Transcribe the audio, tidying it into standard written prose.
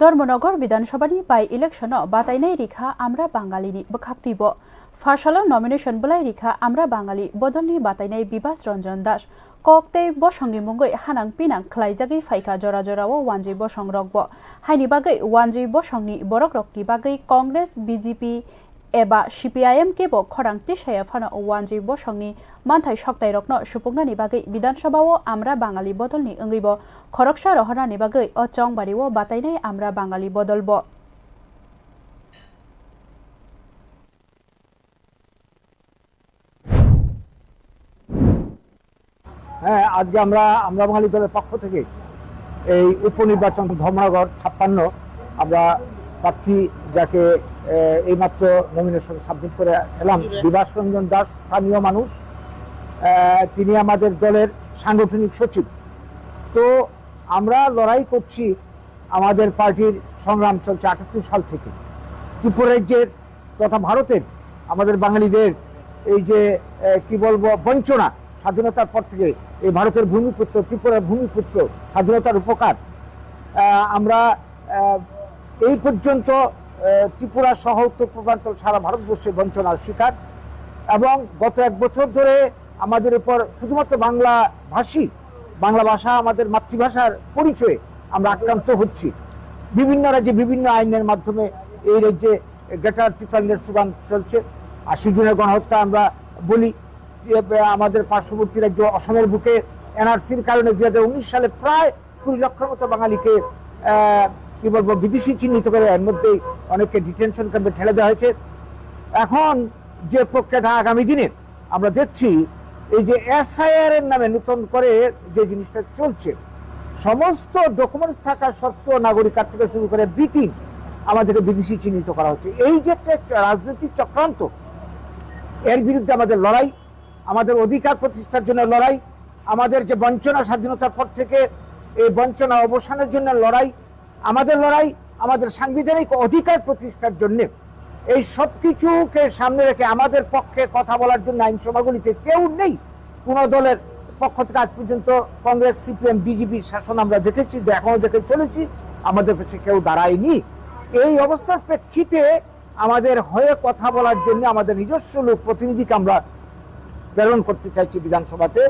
धर्मनगर विधानसभानि by election बातायनाय रेखा आम्रा बांगालीनि बोखाक्तिब फार्सालाव नमिनेशन बोलाय रेखा आम्रा बांगाली बदलनि बातायनाय बिबास रंजन दास ककते बसंनि मुंगै हानां पिनां खलायजागै फाइका जरा जराव वानजै बसं रगब हाइनि बागै वानजै बसंनि बरक रकनि बागै कांग्रेस बीजेपी एबा सीपीआईएम केबो खरां तिसाया फाना वानजै बसंनि मानथाय सक्ताय रकनो सुपुंनानि बागै विधानसभाव आम्रा बांगाली बदलनि अंगैब खरकसा रहनानि बागै अचंग बारिव बातायनाय आम्रा बांगाली बदलब হ্যাঁ আজকে আমরা বাঙালি দলের পক্ষ থেকে এই উপনির্বাচন ধর্মনগর 56 আমরা পাচ্ছি যাকে এইমাত্র নমিনেশন সাবমিট করে এলাম বিভাস রঞ্জন দাস স্থানীয় মানুষ তিনি আমাদের দলের সাংগঠনিক সচিব তো আমরা লড়াই করছি আমাদের পার্টির সংগ্রাম চলছে 78 সাল থেকে ত্রিপুরা রাজ্যের তথা ভারতের আমাদের বাঙালিদের এই যে কি বলবো বঞ্চনা স্বাধীনতার পর থেকে এই ভারতের ভূমিপুত্র ত্রিপুরার ভূমিপুত্র স্বাধীনতার উপকার আমরা এই পর্যন্ত ত্রিপুরা সহ উত্তর পূর্বাঞ্চল সারা ভারতবর্ষে বঞ্চনার শিকার এবং গত এক বছর ধরে আমাদের উপর শুধুমাত্র বাংলা ভাষা আমাদের মাতৃভাষার পরিচয়ে আমরা আক্রান্ত হচ্ছি বিভিন্ন রাজ্যে বিভিন্ন আইনের মাধ্যমে এই রাজ্যে গ্রেটার ত্রিপুরার স্লোগান চলছে 80 জনের গণহত্যা আমরা বলি আমাদের পার্শ্ববর্তী রাজ্য অসমের বুকে এনআরসির কারণে 2019 সালে প্রায় 20 লক্ষের মতো বাঙালিকে কি বলবো বিদেশি চিহ্নিত করে এর মধ্যে অনেককে ডিটেনশন ক্যাম্পে ঠেলে দেওয়া হয়েছে এখন যে প্রক্রিয়াটা আগামী দিনে আমরা দেখছি এই যে এসআইআর এর নামে নতুন করে যে জিনিসটা চলছে সমস্ত ডকুমেন্টস থাকা সত্ত্বেও নাগরিকার থেকে শুরু করে বিটিং আমাদেরকে বিদেশি চিহ্নিত করা হচ্ছে এই যে একটা রাজনৈতিক চক্রান্ত এর বিরুদ্ধে আমাদের লড়াই আমাদের অধিকার প্রতিষ্ঠার জন্য লড়াই আমাদের যে বঞ্চনা স্বাধীনতার পর থেকে এই বঞ্চনা অবসানের জন্য লড়াই আমাদের সাংবিধানিক অধিকার প্রতিষ্ঠার জন্য এই সব কিছুকে সামনে রেখে আমাদের পক্ষে কথা বলার জন্য আইনসভাগুলিতে কেউ নেই কোন দলের পক্ষ থেকে আজ পর্যন্ত কংগ্রেস সিপিএম বিজেপি শাসন আমরা দেখেছি এখনো দেখে চলেছি আমাদের কাছে কেউ দাঁড়ায়নি এই অবস্থার প্রেক্ষিতে আমাদের হয়ে কথা বলার জন্য আমাদের নিজস্ব লোক প্রতিনিধিকে আমরা প্রেরণ করতে চাইছি বিধানসভাতে।